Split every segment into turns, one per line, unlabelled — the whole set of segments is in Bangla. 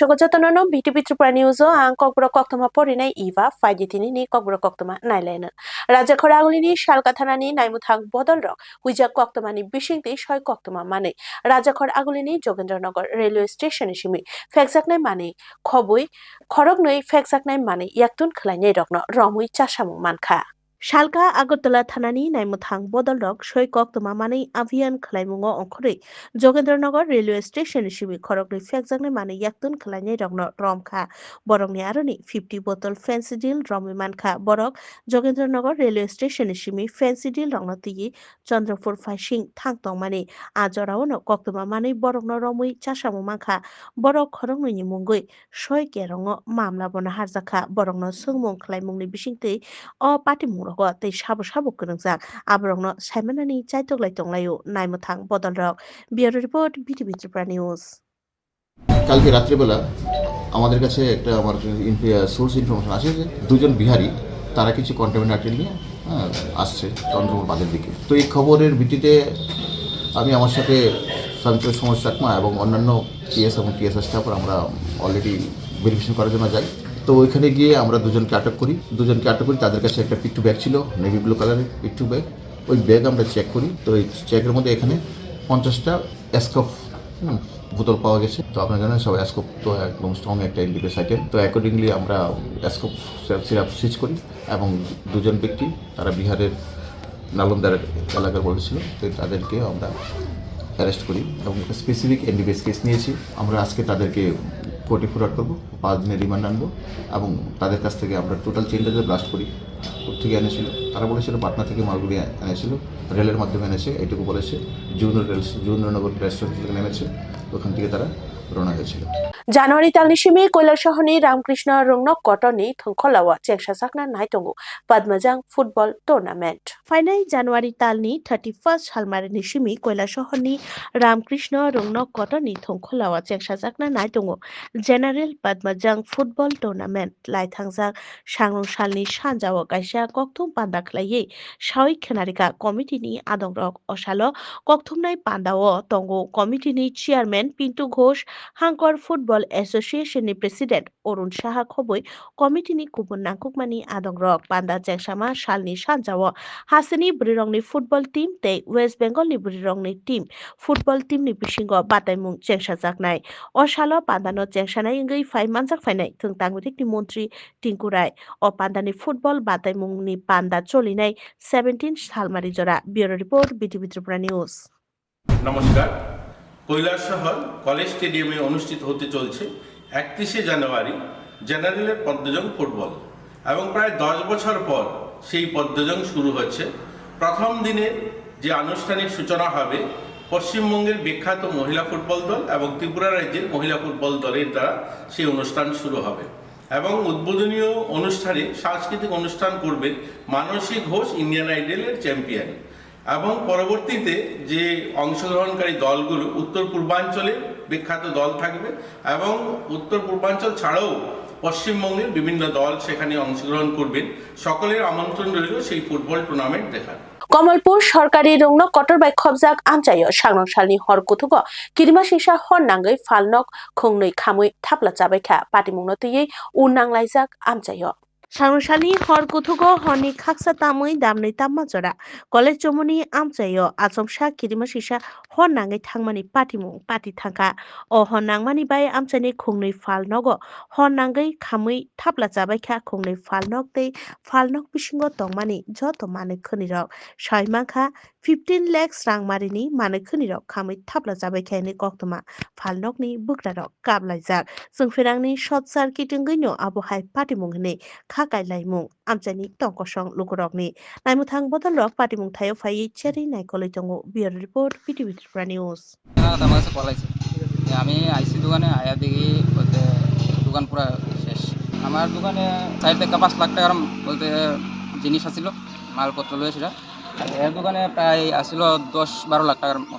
Shogojatanano BTP Tripura News ang Kokbro Koktoma Porinay Iva Faiditini ni Kokbro Koktoma Nailena Raja Khoragulini Shalkathanani Naimuthang Bodolrok Huija Koktomani Bishingti Shoy Koktoma Mane Raja Khoragulini Jogendranagar Railway Station Shimi Fexaknai Mane Khobui Khorognoi Fexaknai Mane Yaktun Khlainai Rokno Romui Chasamu Mankha Shalka Agartala Thanani Naimuthang Bodolrok Shoy Koktoma Mane Avian Khlaimungo Onkore Jogendranagar Railway Station Shimi Khorognoi Fexaknai Mane Yaktun Khlainai Rokno Romkha Borongni Aroni 50 bottle fancy deal Romi Mankha Borok Jogendranagar Railway Station Shimi fancy deal Rokno Tigi Chandrapur Faishing Thangtong Mane Ajoraono Koktoma Mane Borokno Romui Chasamu Mankha Borok Khorognoi ni Mungoi Shoy Kerongo Mamla Bona Harzakha Borokno Sungmung Khlaimungni Bishingti O Patimung tei sabo gwnangjak aborokno saimanani chaitok laitonglayo naimuthang bodolrok bureau report BTP Tripura News
কালকে রাত্রিবেলা আমাদের কাছে একটা আমার সোর্স ইনফরমেশন আছে যে দুজন বিহারি তারা কিছু কন্টামিনেটেড নিয়ে আসছে চন্দ্রপুর বাঁধের দিকে। তো এই খবরের ভিত্তিতে আমি আমার সাথে সন্তোষ সমর চাকমা এবং অন্যান্য টিএস এবং টিএসএস স্টাফরা আমরা অলরেডি ভেরিফিকেশন করার জন্য যাই। তো ওইখানে গিয়ে আমরা দুজনকে আটক করি। তাদের কাছে একটা পিট্টু ব্যাগ ছিল, নেভি ব্লু কালারের পিট্টু ব্যাগ। ওই ব্যাগ আমরা চেক করি। তো ওই চেকের মধ্যে এখানে 50টা অ্যাসকফ বোতল পাওয়া গেছে। তো আপনারা জানেন সব অ্যাসকপ তো একদম স্ট্রং একটা এন্টিবায়োটিক আইটেম। তো অ্যাকর্ডিংলি আমরা অ্যাসকপ সিরাপ সিজ করি এবং দুজন ব্যক্তি তারা বিহারের নালন্দার এলাকার বলেছিল। তো তাদেরকে আমরা অ্যারেস্ট করি এবং একটা স্পেসিফিক এনডিপিএস কেস নিয়েছি। আমরা আজকে তাদেরকে কোর্টে ফরওয়ার্ড করবো, 5 দিনের রিমান্ড আনবো এবং তাদের কাছ থেকে আমরা টোটাল চেনটা যে ব্লাস্ট করি থেকে এনেছিল। তারা বলেছিল পাটনা থেকে মালগুড়ি এনেছিল, রেলের মাধ্যমে এনেছে, এটুকু বলেছে। জুননগর রেস্টুরেন্ট থেকে নেমেছে, ওখান থেকে তারা রওনা হয়েছিল।
January talnishimi Koilasahoni Ramkrishna Rungnok Kotoni Thongkholawa Chengsasakna Naitongo Padmajang Football Tournament. Final January talni 31st Halmari Nishimi Koilasahoni Ramkrishna Rungnok Kotoni Thongkholawa Chengsasakna Naitongo General Padmajang Football Tournament Laithangjak Sangrong Salni Sanjao Kaisa Kokthum Panda Khlaiye Shawi Khenarika Committee ni Adongrok Osalo Kokthumnai Pandao Tongo Committee ni Chairman Pintu Ghosh Hangkor Football Association ni President Orun Saha Khoboi Committee ni Kubun Nangkukmani Adongrok Panda Chengsama Salni Sanjao Hasani Brirong ni Football Team tei West Bengal ni Brirong ni Team Football Team ni Bisingo Bataimung Chengsajaknai O Salo Pandano Chengsanai Ingui Phai Manjak Phainai Thungtangwithik ni Montri Tinku Rai O Pandani Football Bataimung ni Panda Cholinai 17 Salmari Jora Bureau Report BTP Tripura News
নমস্কার। কৈলাসহর কলেজ স্টেডিয়ামে অনুষ্ঠিত হতে চলছে 31শে জানুয়ারি জেনারেলের পদ্মজং ফুটবল এবং প্রায় 10 বছর পর সেই পদ্মজং শুরু হচ্ছে। প্রথম দিনে যে আনুষ্ঠানিক সূচনা হবে পশ্চিমবঙ্গের বিখ্যাত মহিলা ফুটবল দল এবং ত্রিপুরা রাজ্যের মহিলা ফুটবল দলের দ্বারা সেই অনুষ্ঠান শুরু হবে এবং উদ্বোধনীয় অনুষ্ঠানে সাংস্কৃতিক অনুষ্ঠান করবেন মানসী ঘোষ ইন্ডিয়ান আইডলের চ্যাম্পিয়ন এবং পরবর্তীতে যে অংশগ্রহণকারী দলগুলো উত্তর পূর্বাঞ্চলের বিখ্যাত দল থাকবে এবং উত্তর পূর্বাঞ্চল ছাড়াও পশ্চিমবঙ্গের বিভিন্ন দল সেখানে অংশগ্রহণ করবেন। সকলের আমন্ত্রণ রইল সেই ফুটবল টুর্নামেন্ট দেখার।
কমলপুর সরকারি রংনক কটরবাই খবজাক আমচাইও সাংনং সালনি হর কুথুগ কিরিমা সিসা হর নাঙ্গৈ ফালনক খংनै খামৈ থাপলা চাবাইখা পাটিমুংনো তৈयै উ নাংলাইজাক আমচাইও সাংসানি হর কুথুগ হনি খাকসা তামৈ দামनै তাম্মা জরা কলেজ জমনি আমচাইও আচমসা কিরিমা সিসা হর নাঙ্গৈ থাংমানি পাটিমুং পাটি থাকা ও হর নাংমানি বাই আমচাইনি খংनै ফালনগ হর নাঙ্গৈ খামৈ থাপলা চাবাইখা খংनै ফালনক tei ফালনক bisingo tongmani joto manui-khonirok saimangkha 15 lakhs rangmarini manui-khonirok khamui thapla chabaikhaini koktoma falnokni bukrarok kaplaijak chungphirangni short circuiting no abohai patimung hinui khakailaimung amchaini tongkosong lukurokni naimuthang bodolrok patimung thaio phaiui cheri naikoloi tongo bureau report BTP Tripura News
আমি আইসি দোকানে আয়া দেখি বলতে দোকান পুরো শেষ। আমার দোকানে 4 থেকে 5 লাখ টাকার বলতে জিনিস আসছিল, মালপত্র লয়ে সেটা। এর দোকানে প্রায় আসছিল 10-12 লাখ টাকার মতো।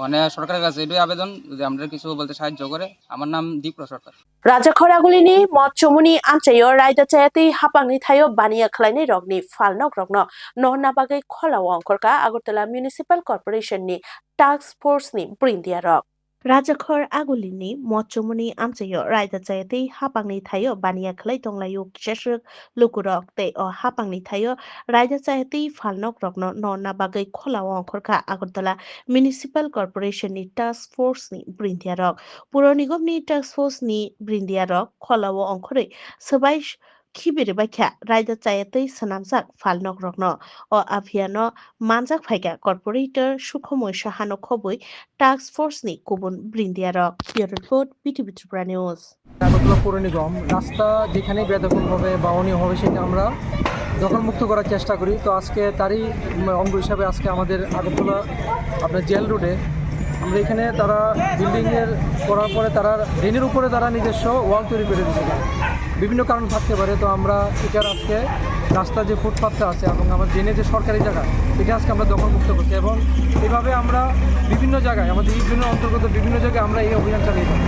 মানে সরকারের কাছে এটাই আবেদন যদি আমরা কিছু বলতে সাহায্য করে। আমার নাম দীপ্র সরকার।
রাজা খরাগুলিনি মত চমুনি আমচাইও রায়দা চায়াতি হাপাংনি থাইও বানিয়া খলাইনি রগনি ফালনক রগন নহনা বাগै খলাও অংকরকা Agartala municipal corporation ni task force ni ব্রিন্দিয়া রক Rajakhor agulini mochomuni amchayo raida chayati hapangni thayo bania khlai tonglayo kishashuk lukurok te o hapangni thayo raida chayati falnok rokno nonna bagai kholawo khorkha agartala municipal corporation ni task force ni brindiarok puro nigom ni task force ni brindiarok kholawo onkhore sabai khibiri baikha raida chayati sanamjak falnok rokno o abhiano manjak phaika corporator sukhomoy sahano khobui task force নি কুবুন বৃন্দিয়ারক bureau report BTV Tripura news
Agartala পৌর নিগম রাস্তা যেখানে বেদখল হবে বা অনিয়ম হবে সেটা আমরা দখলমুক্ত করার চেষ্টা করি। তো আজকে তারই অঙ্গ হিসাবে আজকে আমাদের আগরতলা আপনার জেল রোডে আমরা এখানে তারা বিল্ডিংয়ের করার পরে তারা ড্রেনের উপরে তারা নিজস্ব ওয়াল তৈরি করে দিয়েছিল। বিভিন্ন কারণ থাকতে পারে, তো আমরা এটার আজকে রাস্তার যে ফুটপাথটা আছে এবং আমার ড্রেনের যে সরকারি জায়গা এটা আজকে আমরা দখলমুক্ত করছি এবং এভাবে আমরা বিভিন্ন জায়গায় আমাদের এই জন্য অন্তর্গত বিভিন্ন জায়গায় আমরা এই অভিযান চালিয়ে থাকি।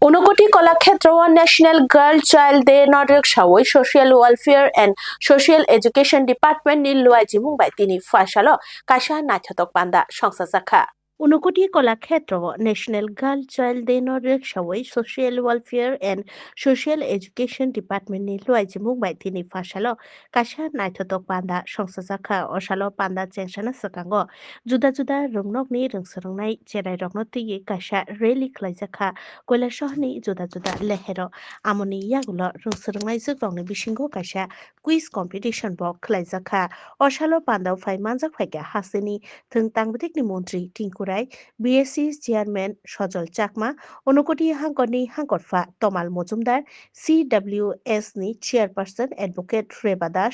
Unakoti Kalakshetra national girl child day নর্ডক সাওই social welfare and social education department নি লুয়াইজি মুংবাই তিনি ফাইসালো কাইসা নাইথতক বান্দা সংস্থা শাখা Unakoti Kalakshetra national girl child day নর্ডক সাওই social welfare and social education department নি লুয়াইজি মুংবাই তিনি ফাইসালো কাইসা নাইথতক বান্দা সংস্থা শাখা অসালো পান্দা চেংসানা সকাঙ্গ जुदा जुदा रंगनकनि रोंसोरोंनाय जेराय रंगनो तिगि काइसा रेलि खलायजाखा কৈলাসহरनि जुदा जुदा लेहेरो आमनि यागुलो रोंसोरोंनाय जोगरंनि बिसिंगो काइसा कुइज कम्पिटिशन बो खलायजाखा असालो पान्दाव फाइ मानजाक फाइका हासिनि थों तांबदिकनि मन्त्रि टिंकुराय बीएससी चेयारमैन सजल चाकमा ঊনকোটি हांगरनि हांगरफा तमाल मजुमदार सीडब्ल्यूएस नि chairperson advocate Reba Das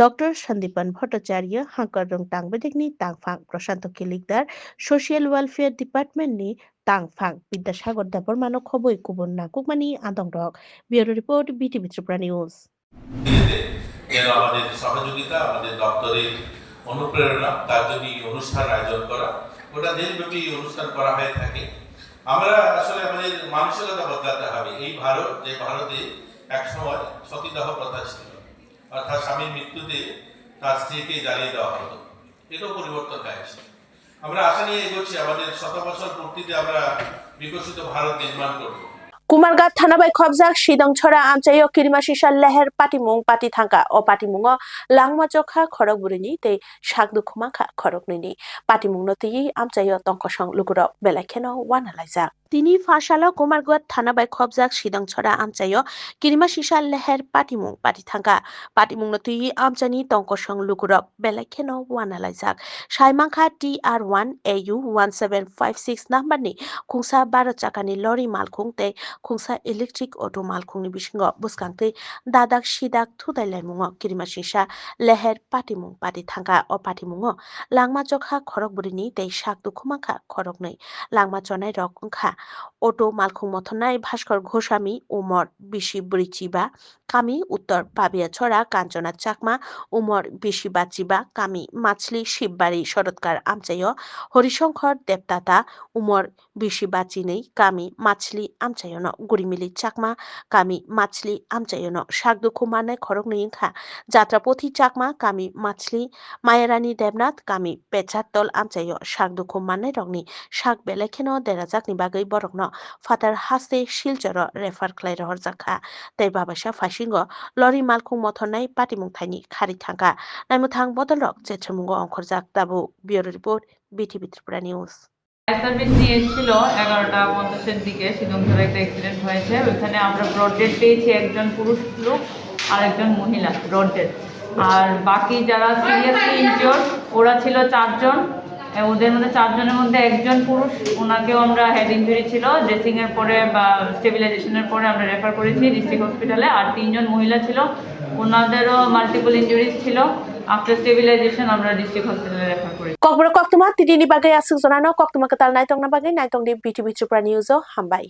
doctor Sandipan Bhattacharya हांकर रंग तांबदिकनि तांफां Prashant Kilikdar social welfare department नि तांफां विद्यासागर देबरमानो खबई कुबुन नाकुकमानि आदंरक bureau report BTV Tripura news
এর আমাদের সহযোগিতা, আমাদের দপ্তরের অনুপ্রেরণা, তার জন্য এই অনুষ্ঠান আয়োজন করা, ওটা দেশব্যাপী অনুষ্ঠান করা হয়ে থাকে। আমরা আসলে আমাদের মানসিকতা বদলাতে হবে। এই ভারত, যে ভারতে একসময় সতীদাহ প্রথা ছিল, অর্থাৎ স্বামীর মৃত্যুতে তার স্ত্রীকে জ্বালিয়ে দেওয়া হতো, এটাও পরিবর্তন হয়েছে। আমরা আশা নিয়ে এগোচ্ছি, আমাদের 100 বছর পূর্তিতে আমরা বিকশিত ভারত নির্মাণ করব।
কুমারঘাট থানাবাই খবজাক সিদংছড়া আমচাইও কিরিমাশিসা লেহের পাটিমুং পাটি থাঙ্কা ও পাটিমুঙ লাংমা চখা খরক বুড়িনি তে সাকদু খুমাখা খরক নিনি পাটিমুং নতি আমচাইও তংকসং লুগুরক বেলাইখেন ওয়ানালাইজাক তিনি ফাশালো কুমারঘাট থানাবাই খবজাক সিদংছড়া আমচাইও কিরিমাশিসা লেহের পাটিমুং পাটি থাঙ্কা পাটিমুং নতি আমচানি তংকসং লুগুরক বেলাইখেন ওয়ানালাইজাক সাইমাংখা TR1 AU 1756 নাম্বারনি খুংসা 12 চাকানি লরি মালখুং তে खुंसा इलेक्ट्रिक अटो मालखुंनि बिसिङाव बुसखांथै दादाक सिदाक थुदायलायमुङाव किरिमासिसा लेहेर पाटिमुं पाटी थांगा अ पाटिमुङाव लांमा जखा खरकबुरिनि दै साक दुखुमाखा खरकनै लांमा चनाय रकखा अटो मालखुं मथनाय भास्कर घोषामी उमर बिसि ब्रैजिबा कामी उत्तर पाबिया छड़ा कांचना चाकमा उमर बिसि बाजिबा कामी माछली शिबबारी शरदकार आमचायो हरिशंकर देवदाता उमर बिसि बाजिनै कामी माछली आमचायोनो गुरिमिली चाकमा कामी माछली आमचायोनो शाकदुखु मानाय खरक नयिंखा जात्रापथि चाकमा कामी माछली मायारानी देवनाथ कामी पेचातल आमचायो शाकदुखु मानाय रगनि शाक बेलेखेनो देराजाकनि बागै बरकनो फातार हासे शिलचर रेफार खलाय रहरजाखा तै बाबासा फासिंगो लरि मालखुं मथनाय पाटिमुंथायनि खारि थांगा नायमुथां बदलरक जेथ्रमुंगो अंखरजाक दाबु bureau report BTV Tripura news
service নিয়ে এসেছিল 11:50-এর দিকে সিদংছড়া একটা অ্যাক্সিডেন্ট হয়েছে। ওইখানে আমরা ব্রড ডেড পেয়েছি, একজন পুরুষ লোক আর একজন মহিলা ব্রড ডেড, আর বাকি যারা সিরিয়াসলি ইনজিওর্ড ওরা ছিল 4 জন। ওদের মধ্যে 4 জনের মধ্যে একজন পুরুষ, ওনাকেও আমরা হেড ইনজুরি ছিল, ড্রেসিংয়ের পরে বা স্টেবিলাইজেশনের পরে আমরা রেফার করেছি ডিস্ট্রিক্ট হসপিটালে। আর 3 জন মহিলা ছিল, ওনাদেরও মাল্টিপল ইনজুরিজ ছিল। আফটার স্টেবিলাইজেশন আমরা ডিস্ট্রিক্ট হসপিটালে রেফার করেছি।
ককবর কক্তমা তিদিনি বাগै asuk jorano koktoma katal naitong na bagay naitong di BTV Tripura News o hambay